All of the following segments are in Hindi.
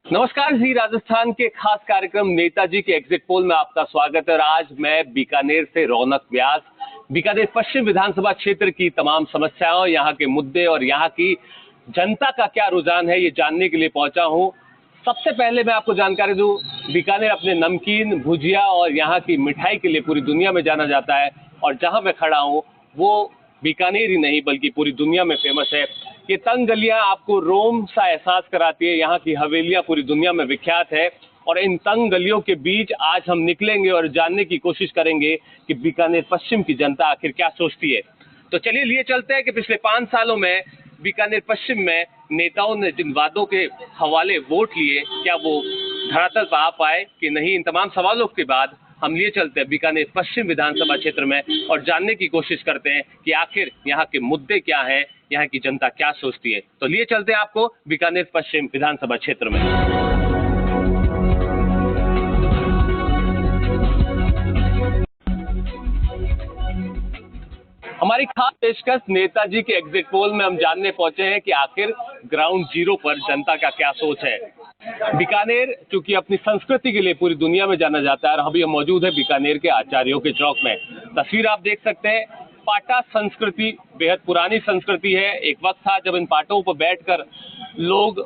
नमस्कार जी, राजस्थान के खास कार्यक्रम नेताजी के एग्जिट पोल में आपका स्वागत है। और आज मैं बीकानेर से रौनक व्यास बीकानेर पश्चिम विधानसभा क्षेत्र की तमाम समस्याओं, यहाँ के मुद्दे और यहाँ की जनता का क्या रुझान है, ये जानने के लिए पहुंचा हूं। सबसे पहले मैं आपको जानकारी दूं, बीकानेर अपने नमकीन, भुजिया और यहाँ की मिठाई के लिए पूरी दुनिया में जाना जाता है। और जहां मैं खड़ा हूं वो बीकानेर ही नहीं बल्कि पूरी दुनिया में फेमस है। ये तंग गलियां आपको रोम सा एहसास कराती है। यहाँ की हवेलियां पूरी दुनिया में विख्यात है। और इन तंग गलियों के बीच आज हम निकलेंगे और जानने की कोशिश करेंगे कि बीकानेर पश्चिम की जनता आखिर क्या सोचती है। तो चलिए लिए चलते हैं कि पिछले 5 सालों में बीकानेर पश्चिम में नेताओं ने जिन वादों के हवाले वोट लिए, क्या वो धरातल पर आ पाए कि नहीं। इन तमाम सवालों के बाद हम लिए चलते हैं बीकानेर पश्चिम विधानसभा क्षेत्र में और जानने की कोशिश करते हैं कि आखिर यहाँ के मुद्दे क्या हैं, यहाँ की जनता क्या सोचती है। तो लिए चलते हैं आपको बीकानेर पश्चिम विधानसभा क्षेत्र में। हमारी खास पेशकश नेताजी के एग्जिट पोल में हम जानने पहुंचे हैं कि आखिर ग्राउंड जीरो पर जनता का क्या सोच है। बीकानेर चूंकि अपनी संस्कृति के लिए पूरी दुनिया में जाना जाता है और अभी हम मौजूद है बीकानेर के आचार्यों के चौक में। तस्वीर आप देख सकते हैं। पाटा संस्कृति बेहद पुरानी संस्कृति है। एक वक्त था जब इन पाटों पर बैठकर लोग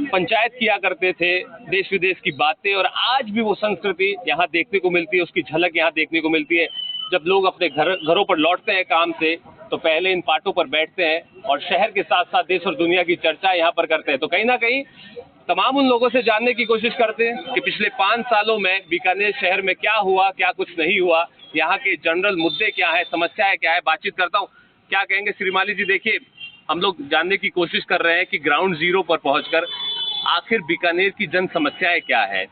पंचायत किया करते थे, देश विदेश की बातें, और आज भी वो संस्कृति यहाँ देखने को मिलती है। उसकी झलक यहाँ देखने को मिलती है। जब लोग अपने घरों पर लौटते हैं काम से तो पहले इन पाटों पर बैठते हैं और शहर के साथ साथ देश और दुनिया की चर्चा यहाँ पर करते हैं। तो कहीं ना कहीं तमाम उन लोगों से जानने की कोशिश करते हैं कि पिछले 5 सालों में बीकानेर शहर में क्या हुआ, क्या कुछ नहीं हुआ, यहाँ के जनरल मुद्दे क्या है, समस्याएं क्या है। बातचीत करता हूँ। क्या कहेंगे श्रीमाली जी? देखिए, हम लोग जानने की कोशिश कर रहे हैं कि ग्राउंड जीरो पर पहुंचकर आखिर बीकानेर की जन समस्याएं क्या है,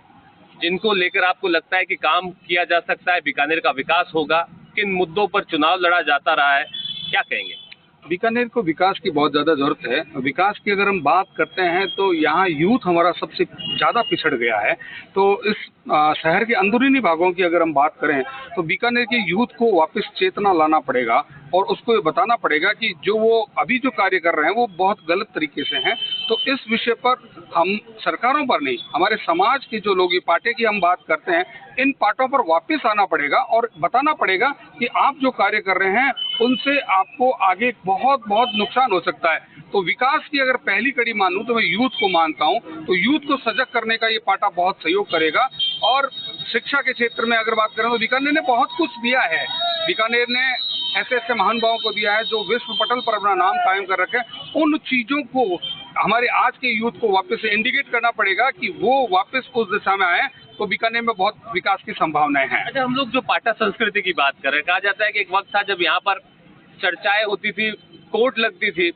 जिनको लेकर आपको लगता है कि काम किया जा सकता है, बीकानेर का विकास होगा, किन मुद्दों पर चुनाव लड़ा जाता रहा है, क्या कहेंगे? बीकानेर को विकास की बहुत ज़्यादा ज़रूरत है। विकास की अगर हम बात करते हैं तो यहाँ यूथ हमारा सबसे ज़्यादा पिछड़ गया है। तो इस शहर के अंदरूनी भागों की अगर हम बात करें तो बीकानेर के यूथ को वापस चेतना लाना पड़ेगा और उसको ये बताना पड़ेगा कि जो वो अभी जो कार्य कर रहे हैं वो बहुत गलत तरीके से हैं। तो इस विषय पर हम सरकारों पर नहीं, हमारे समाज के जो लोग, ये पार्टी की हम बात करते हैं, इन पार्टों पर वापस आना पड़ेगा और बताना पड़ेगा कि आप जो कार्य कर रहे हैं उनसे आपको आगे बहुत बहुत नुकसान हो सकता है। तो विकास की अगर पहली कड़ी मानूं तो मैं यूथ को मानता हूं। तो यूथ को सजग करने का ये पार्टा बहुत सहयोग करेगा। और शिक्षा के क्षेत्र में अगर बात करें तो बीकानेर ने बहुत कुछ दिया है। बीकानेर ने ऐसे ऐसे महानुभावों को दिया है जो विश्व पटल पर अपना नाम कायम कर रखे हैं। उन चीजों को हमारे आज के यूथ को वापस से इंडिकेट करना पड़ेगा कि वो वापस उस दिशा में आए। तो बीकानेर में बहुत विकास की संभावनाएं हैं। अच्छा, हम लोग जो पाटा संस्कृति की बात कर रहे हैं, कहा जाता है कि एक वक्त था जब यहाँ पर चर्चाएं होती थी, कोर्ट लगती थी।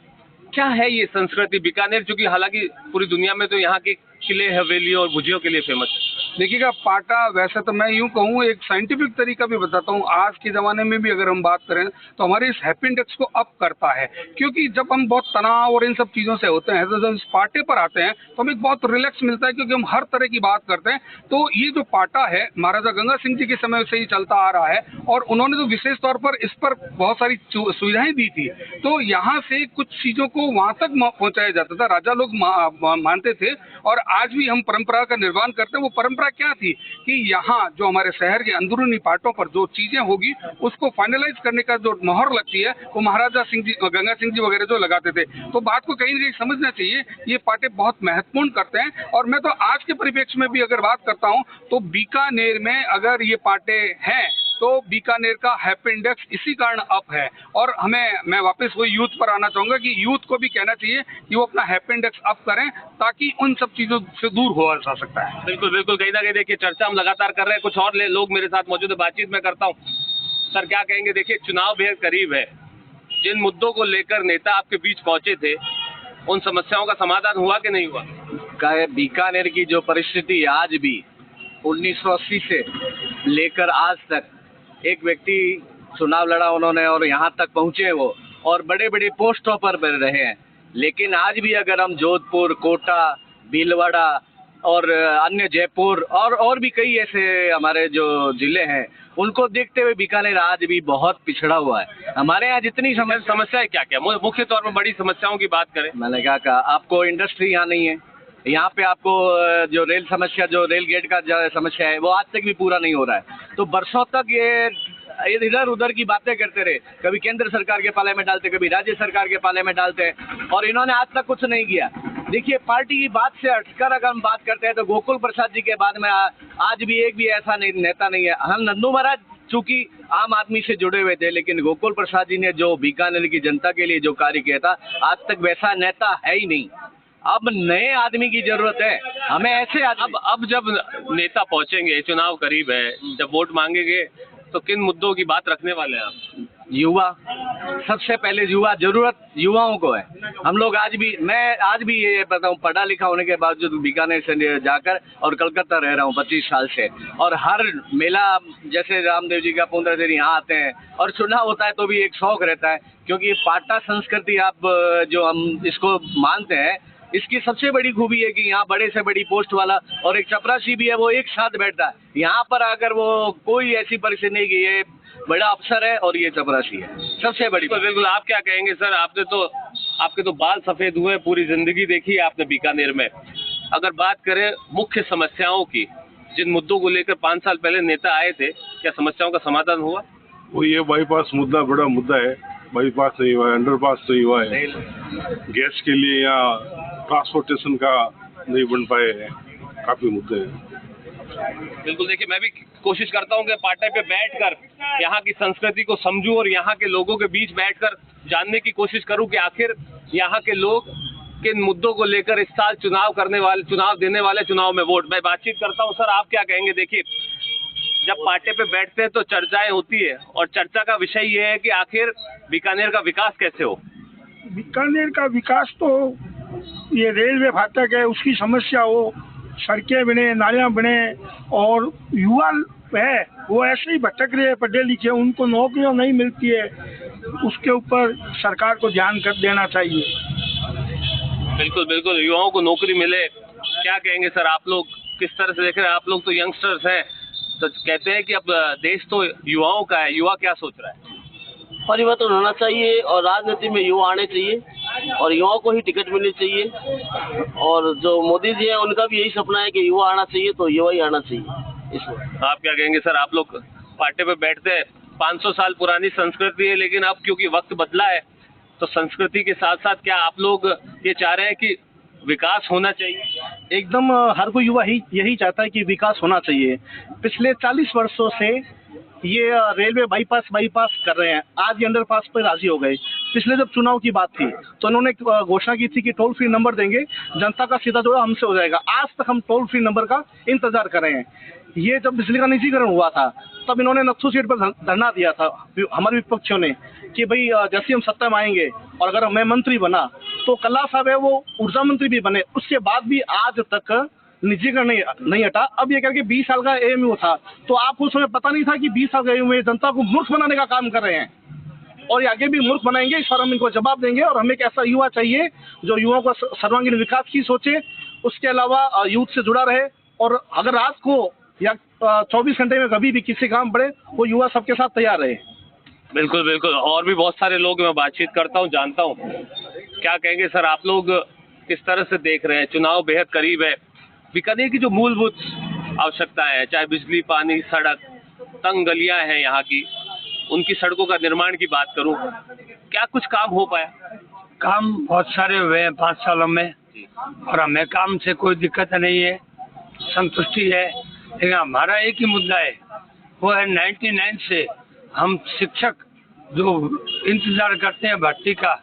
क्या है ये संस्कृति? बीकानेर चूंकि हालांकि पूरी दुनिया में तो यहाँ के किले, हवेलियों और भुजियों के लिए फेमस है। देखिएगा, पाटा वैसे तो मैं यूं कहूँ, एक साइंटिफिक तरीका भी बताता हूँ। आज के ज़माने में भी अगर हम बात करें तो हमारे इस हैप्पी इंडेक्स को अप करता है। क्योंकि जब हम बहुत तनाव और इन सब चीज़ों से होते हैं तो जब इस पाटे पर आते हैं तो हमें बहुत रिलैक्स मिलता है, क्योंकि हम हर तरह की बात करते हैं। तो ये जो पाटा है महाराजा गंगा सिंह जी के समय से ही चलता आ रहा है और उन्होंने तो विशेष तौर पर इस पर बहुत सारी सुविधाएं दी थी। तो यहाँ से कुछ चीज़ों को वहाँ तक पहुँचाया जाता था, राजा लोग मानते थे। और आज भी हम परंपरा का निर्माण करते हैं। वो परंपरा क्या थी कि यहाँ जो हमारे शहर के अंदरूनी पाटों पर जो चीजें होगी उसको फाइनलाइज करने का जो मोहर लगती है वो महाराजा सिंह जी, गंगा सिंह जी वगैरह जो लगाते थे। तो बात को कहीं ना कहीं समझना चाहिए, ये पाटे बहुत महत्वपूर्ण करते हैं। और मैं तो आज के परिप्रेक्ष्य में भी अगर बात करता हूँ तो बीकानेर में अगर ये पाटे हैं तो बीकानेर का हैप्पी इंडेक्स इसी कारण अप है। और मैं वापस वही यूथ पर आना चाहूंगा कि यूथ को भी कहना चाहिए कि वो अपना हैप्पी इंडेक्स अप करें ताकि उन सब चीजों से दूर हो जा सकता है। बिल्कुल बिल्कुल, कहीं ना कहीं देखिए चर्चा हम लगातार कर रहे हैं। कुछ और लोग मेरे साथ मौजूद है, बातचीत में करता हूँ। सर, क्या कहेंगे? देखिए, चुनाव बेहद करीब है। जिन मुद्दों को लेकर नेता आपके बीच पहुंचे थे, उन समस्याओं का समाधान हुआ कि नहीं हुआ? बीकानेर की जो परिस्थिति आज भी 1980 से लेकर आज तक, एक व्यक्ति चुनाव लड़ा उन्होंने और यहाँ तक पहुँचे वो, और बड़े बड़े पोस्टों पर रहे हैं। लेकिन आज भी अगर हम जोधपुर, कोटा, भीलवाड़ा और अन्य जयपुर और भी कई ऐसे हमारे जो जिले हैं उनको देखते हुए बीकानेर आज भी बहुत पिछड़ा हुआ है। हमारे यहाँ जितनी समस्याएं क्या क्या, मुख्य तौर पर बड़ी समस्याओं की बात करें? मैंने क्या कहा आपको, इंडस्ट्री यहाँ नहीं है, यहाँ पे आपको जो रेल समस्या, जो रेल गेट का जो समस्या है, वो आज तक भी पूरा नहीं हो रहा है। तो बरसों तक ये इधर उधर की बातें करते रहे, कभी केंद्र सरकार के पाले में डालते, कभी राज्य सरकार के पाले में डालते, और इन्होंने आज तक कुछ नहीं किया। देखिए, पार्टी की बात से हटकर अगर हम बात करते हैं तो गोकुल प्रसाद जी के बाद में आज भी एक भी ऐसा नेता नहीं है। हम नंदू महाराज चूंकि आम आदमी से जुड़े हुए थे, लेकिन गोकुल प्रसाद जी ने जो बीकानेर की जनता के लिए जो कार्य किया था, आज तक वैसा नेता है ही नहीं। अब नए आदमी की जरूरत है हमें, ऐसे अब जब नेता पहुंचेंगे, चुनाव करीब है, जब वोट मांगेंगे तो किन मुद्दों की बात रखने वाले हैं आप? युवा, सबसे पहले युवा, जरूरत युवाओं को है। हम लोग मैं आज भी ये बताऊं, पढ़ा लिखा होने के बावजूद बीकानेर से जाकर और कलकत्ता रह रहा हूं 25 साल से, और हर मेला जैसे रामदेव जी का 15 दिन यहाँ आते हैं, और चुनाव होता है तो भी एक शौक रहता है, क्योंकि पाटा संस्कृति आप जो हम इसको मानते हैं, इसकी सबसे बड़ी खूबी है कि यहाँ बड़े से बड़ी पोस्ट वाला और एक चपरासी भी है, वो एक साथ बैठता है। यहाँ पर आकर वो कोई ऐसी परिस्थिति नहीं कि ये बड़ा अफसर है और ये चपरासी है, सबसे बड़ी। तो बिल्कुल, आप क्या कहेंगे सर? आपके तो बाल सफेद हुए, पूरी जिंदगी देखी है आपने बीकानेर में। अगर बात करें मुख्य समस्याओं की, जिन मुद्दों को लेकर 5 साल पहले नेता आए थे, क्या समस्याओं का समाधान हुआ? वो ये बाईपास मुद्दा बड़ा मुद्दा है, बाईपास नहीं हुआ है, अंडरपास नहीं हुआ है, गैस के लिए यहाँ ट्रांसपोर्टेशन का नहीं बन पाए हैं, काफी मुद्दे हैं। बिल्कुल, देखिए, मैं भी कोशिश करता हूँ कि पाटे पे बैठकर यहाँ की संस्कृति को समझूं और यहाँ के लोगों के बीच बैठकर जानने की कोशिश करूँ कि आखिर यहाँ के लोग किन मुद्दों को लेकर इस साल चुनाव देने वाले चुनाव में वोट। मैं बातचीत करता हूँ। सर, आप क्या कहेंगे? देखिए, जब पाटे पे बैठते हैं तो चर्चाएं होती है, और चर्चा का विषय ये है कि आखिर बीकानेर का विकास कैसे हो। बीकानेर का विकास तो ये रेलवे फाटक है, उसकी समस्या हो, सड़कें बने, नालियाँ बने, और युवा है वो ऐसे ही भटक रहे हैं, पढ़े लिखे, उनको नौकरियाँ नहीं मिलती है, उसके ऊपर सरकार को ध्यान कर देना चाहिए। बिल्कुल बिल्कुल, युवाओं को नौकरी मिले। क्या कहेंगे सर, आप लोग किस तरह से देख रहे हैं? आप लोग तो यंगस्टर्स हैं, तो कहते हैं कि अब देश तो युवाओं का है, युवा क्या सोच रहा है? परिवर्तन होना चाहिए और राजनीति में युवा आने चाहिए और युवाओं को ही टिकट मिलनी चाहिए। और जो मोदी जी हैं उनका भी यही सपना है कि युवा आना चाहिए, तो युवा ही आना चाहिए इसमें। आप क्या कहेंगे सर? आप लोग पार्टी पे बैठते हैं, 500 साल पुरानी संस्कृति है, लेकिन अब क्योंकि वक्त बदला है तो संस्कृति के साथ साथ क्या आप लोग ये चाह रहे हैं कि विकास होना चाहिए? एकदम, हर कोई युवा ही यही चाहता है कि विकास होना चाहिए। पिछले 40 वर्षों से ये रेलवे बाईपास कर रहे हैं, आज ये अंडरपास पर राजी हो गए। पिछले जब चुनाव की बात थी तो उन्होंने घोषणा की थी कि टोल फ्री नंबर देंगे, जनता का सीधा जुड़ा हमसे हो जाएगा। आज तक हम टोल फ्री नंबर का इंतजार कर रहे हैं। ये जब बिजली का निजीकरण हुआ था तब इन्होंने नक्सू सीट पर धरना दिया था हमारे विपक्षियों ने कि भाई जैसे हम सत्ता में आएंगे और अगर मैं मंत्री बना तो कल्ला साहब है वो ऊर्जा मंत्री भी बने। उसके बाद भी आज तक निजीकरण नहीं हटा। अब ये करके 20 साल का एएमयू था, तो आपको उस समय पता नहीं था कि 20 साल का एएमयू जनता को मूर्ख बनाने का काम कर रहे हैं, और ये आगे भी मूर्ख बनाएंगे। इस पर हम इनको जवाब देंगे, और हमें एक ऐसा युवा चाहिए जो युवाओं का सर्वांगीण विकास की सोचे, उसके अलावा यूथ से जुड़ा रहे, और अगर रात को या 24 घंटे में कभी भी किसी काम पड़े वो युवा सबके साथ तैयार रहे। बिल्कुल बिल्कुल, और भी बहुत सारे लोग मैं बातचीत करता हूँ, जानता हूँ। क्या कहेंगे सर, आप लोग किस तरह से देख रहे हैं? चुनाव बेहद करीब है। बीकानेर की जो मूलभूत आवश्यकताएं हैं, चाहे बिजली, पानी, सड़क, तंग गलियां हैं यहाँ की, उनकी सड़कों का निर्माण की बात करूं, क्या कुछ काम हो पाया? काम बहुत सारे हुए हैं 5 सालों में, और हमें काम से कोई दिक्कत नहीं है, संतुष्टि है। लेकिन हमारा एक ही मुद्दा है, वो है 99 से हम शिक्षक जो इंतजार करते हैं भर्ती का,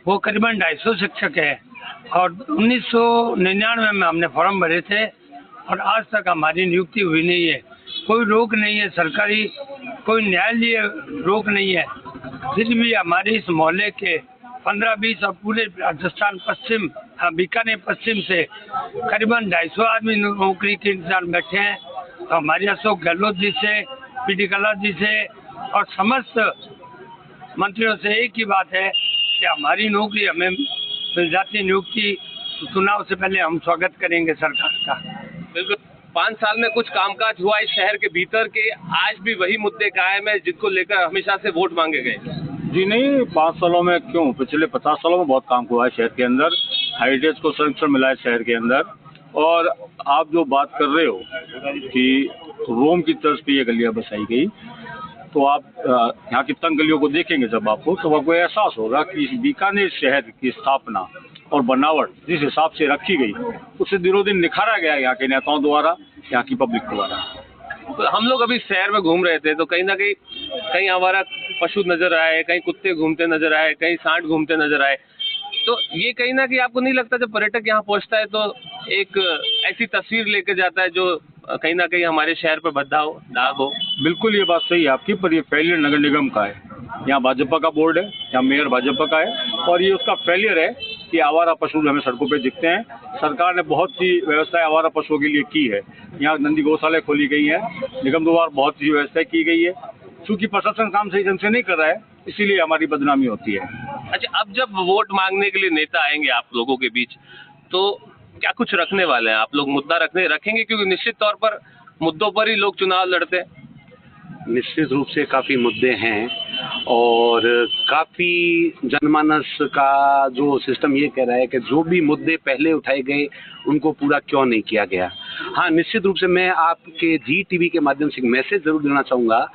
वो करीबन 250 शिक्षक है, और 1999 में हमने फॉर्म भरे थे और आज तक हमारी नियुक्ति हुई नहीं है। कोई रोक नहीं है, सरकारी कोई न्यायालय रोक नहीं है। फिर भी हमारे इस मोहल्ले के 15-20 और पूरे राजस्थान पश्चिम, बीकानेर पश्चिम से करीबन 250 आदमी नौकरी के इंतजार बैठे हैं। तो हमारे अशोक गहलोत जी से, पीडी कला जी से और समस्त मंत्रियों से एक ही बात है कि हमारी नौकरी हमें मिल जाती, नियुक्ति चुनाव से पहले हम स्वागत करेंगे सरकार का। बिल्कुल, 5 साल में कुछ कामकाज हुआ इस शहर के भीतर के? आज भी वही मुद्दे कायम है जिनको लेकर हमेशा से वोट मांगे गए? जी नहीं, 5 सालों में क्यों, पिछले 50 सालों में बहुत काम हुआ है शहर के अंदर। हेरिटेज को संरक्षण मिला है शहर के अंदर, और आप जो बात कर रहे हो कि रोम की तर्ज पे ये गलियां बसाई गई, तो आप यहाँ की तंग गलियों को देखेंगे जब आपको, तो आपको एहसास होगा कि इस बीकानेर शहर की स्थापना और बनावट जिस हिसाब से रखी गई, उससे दिनों दिन निखारा गया यहाँ के नेताओं द्वारा, यहाँ की पब्लिक द्वारा। तो हम लोग अभी शहर में घूम रहे थे, तो कहीं ना कहीं हमारा पशु नजर आए, कहीं कुत्ते घूमते नजर आए, कहीं सांड घूमते नजर आए। तो ये कहीं ना कहीं आपको नहीं लगता जब पर्यटक यहाँ पहुँचता है तो एक ऐसी तस्वीर लेके जाता है जो कहीं ना कहीं हमारे शहर पे भद्दा हो, दाग हो? बिल्कुल ये बात सही है आपकी, पर ये फेलियर नगर निगम का है। यहाँ भाजपा का बोर्ड है, यहाँ मेयर भाजपा का है, और ये उसका फेलियर है कि आवारा पशु हमें सड़कों पे दिखते हैं। सरकार ने बहुत सी व्यवस्थाएं आवारा पशुओं के लिए की है। यहाँ नंदी गौशालाएं खोली गई हैं, निगम द्वारा बहुत सी व्यवस्थाएं की गई है। चूँकि प्रशासन काम सही ढंग से नहीं कर रहा है, इसीलिए हमारी बदनामी होती है। अच्छा, अब जब वोट मांगने के लिए नेता आएंगे आप लोगों के बीच, तो क्या कुछ रखने वाले हैं आप लोग? मुद्दा रखेंगे? क्योंकि निश्चित तौर पर मुद्दों पर ही लोग चुनाव लड़ते हैं। निश्चित रूप से काफ़ी मुद्दे हैं, और काफ़ी जनमानस का जो सिस्टम ये कह रहा है कि जो भी मुद्दे पहले उठाए गए उनको पूरा क्यों नहीं किया गया। हाँ, निश्चित रूप से मैं आपके जी.टीवी के माध्यम से एक मैसेज ज़रूर देना चाहूँगा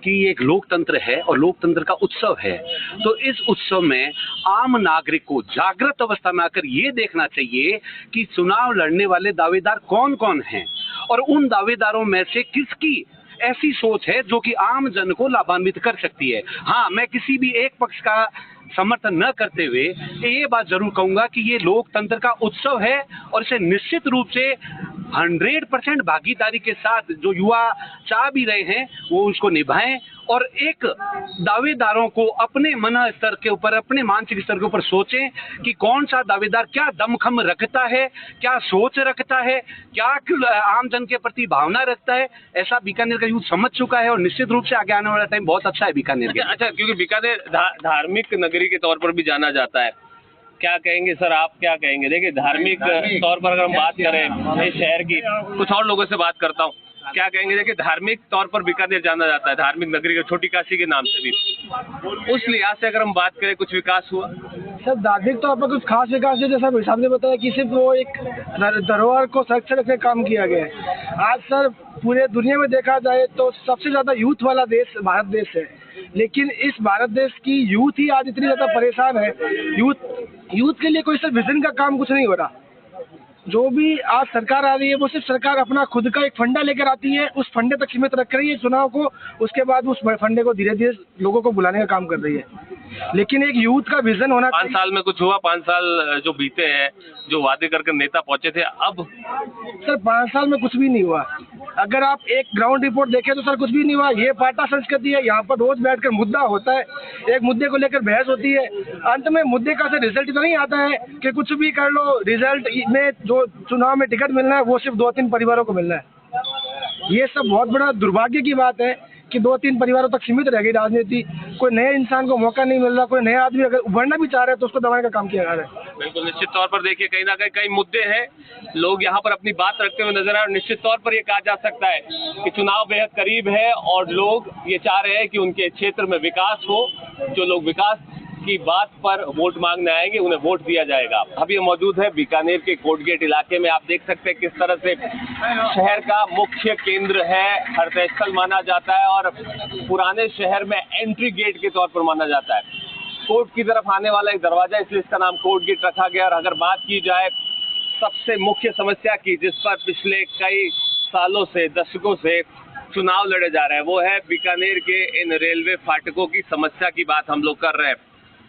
कि ये एक लोकतंत्र है और लोकतंत्र का उत्सव है। तो इस उत्सव में आम नागरिक को जागृत अवस्था में आकर ये देखना चाहिए कि चुनाव लड़ने वाले दावेदार कौन कौन हैं, और उन दावेदारों में से किसकी ऐसी सोच है जो कि आम जन को लाभान्वित कर सकती है। हाँ, मैं किसी भी एक पक्ष का समर्थन न करते हुए ये बात जरूर कहूँगा कि ये लोकतंत्र का उत्सव है, और इसे निश्चित रूप से 100% भागीदारी के साथ जो युवा चाह भी रहे हैं वो उसको निभाएं, और एक दावेदारों को अपने मन स्तर के ऊपर, अपने मानसिक स्तर के ऊपर सोचें कि कौन सा दावेदार क्या दमखम रखता है, क्या सोच रखता है, क्या आम जन के प्रति भावना रखता है। ऐसा बीकानेर का यूथ समझ चुका है, और निश्चित रूप से आगे आने वाला टाइम बहुत अच्छा है बीकानेर के। अच्छा, क्योंकि बीकानेर धार्मिक नगरी के तौर पर भी जाना जाता है, क्या कहेंगे सर, आप क्या कहेंगे? देखिए, धार्मिक तौर पर अगर हम बात करें इस शहर की, कुछ और लोगों से बात करता हूँ, क्या कहेंगे? देखिए, धार्मिक तौर पर बीकानेर जाना जाता है, धार्मिक नगरी, छोटी काशी के नाम से भी। उस लिहाज से अगर हम बात करें, कुछ विकास हुआ? सर, धार्मिक तौर पर कुछ खास विकास है, जैसा साहब ने बताया कि सिर्फ वो एक धरोहर को संरक्षण रखने काम किया गया है। आज सर पूरे दुनिया में देखा जाए तो सबसे ज़्यादा यूथ वाला देश भारत देश है, लेकिन इस भारत देश की यूथ ही आज इतनी ज़्यादा परेशान है। यूथ के लिए कोई सर विजन का काम कुछ नहीं हो रहा। जो भी आज सरकार आ रही है वो सिर्फ सरकार अपना खुद का एक फंडा लेकर आती है, उस फंडे तक सीमित रख रही है चुनाव को, उसके बाद उस फंडे को धीरे धीरे लोगों को बुलाने का काम कर रही है। लेकिन एक यूथ का विजन होना। 5 साल में कुछ हुआ? 5 साल जो बीते हैं, जो वादे करके नेता पहुंचे थे, अब सर 5 साल में कुछ भी नहीं हुआ। अगर आप एक ग्राउंड रिपोर्ट देखें तो सर कुछ भी नहीं हुआ। ये पार्टा संस्कृति है, यहाँ पर रोज बैठकर मुद्दा होता है, एक मुद्दे को लेकर बहस होती है, अंत में मुद्दे का से रिजल्ट तो नहीं आता है कि कुछ भी कर लो, रिजल्ट में जो चुनाव में टिकट मिलना है वो सिर्फ 2-3 परिवारों को मिलना है। ये सब बहुत बड़ा दुर्भाग्य की बात है कि 2-3 परिवारों तक सीमित रह गई राजनीति। कोई नए इंसान को मौका नहीं मिल रहा, कोई नया आदमी अगर उभरना भी चाह रहा है तो उसको दबाने का काम किया जा रहा है। बिल्कुल, निश्चित तौर पर देखिए, कहीं ना कहीं मुद्दे हैं, लोग यहाँ पर अपनी बात रखते हुए नजर आए। निश्चित तौर पर ये कहा जा सकता है कि चुनाव बेहद करीब है और लोग ये चाह रहे हैं कि उनके क्षेत्र में विकास हो। जो लोग विकास की बात पर वोट मांगने आएंगे उन्हें वोट दिया जाएगा। अभी हम मौजूद है बीकानेर के कोटगेट इलाके में। आप देख सकते हैं किस तरह से शहर का मुख्य केंद्र है, हृदय स्थल माना जाता है और पुराने शहर में एंट्री गेट के तौर पर माना जाता है। कोर्ट की तरफ आने वाला एक दरवाजा, इसलिए इसका नाम कोर्ट गेट रखा गया। और अगर बात की जाए सबसे मुख्य समस्या की, जिस पर पिछले कई सालों से, दशकों से चुनाव लड़े जा रहे हैं, वो है बीकानेर के इन रेलवे फाटकों की समस्या की बात हम लोग कर रहे हैं।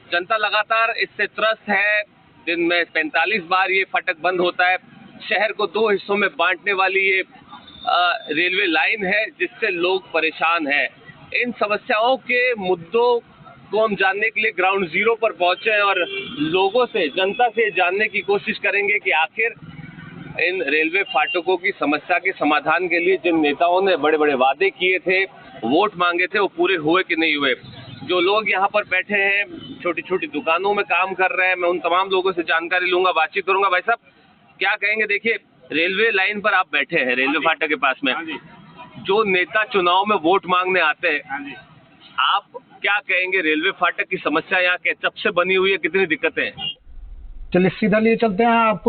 जनता लगातार इससे त्रस्त है। दिन में 45 बार ये फाटक बंद होता है। शहर को 2 हिस्सों में बांटने वाली ये रेलवे लाइन है, जिससे लोग परेशान हैं। इन समस्याओं के मुद्दों को हम जानने के लिए ग्राउंड जीरो पर पहुंचे हैं और लोगों से, जनता से जानने की कोशिश करेंगे कि आखिर इन रेलवे फाटकों की समस्या के समाधान के लिए जिन नेताओं ने बड़े बड़े वादे किए थे, वोट मांगे थे, वो पूरे हुए कि नहीं हुए। जो लोग यहाँ पर बैठे हैं, छोटी छोटी दुकानों में काम कर रहे हैं, मैं उन तमाम लोगों से जानकारी लूंगा, बातचीत करूंगा। भाई साहब, क्या कहेंगे? देखिए, रेलवे लाइन पर आप बैठे हैं, रेलवे फाटक के पास में। जो नेता चुनाव में वोट मांगने आते हैं, आप क्या कहेंगे? रेलवे फाटक की समस्या यहाँ कब से बनी हुई है, कितनी दिक्कतें हैं? चलिए सीधा लिए चलते हैं आपको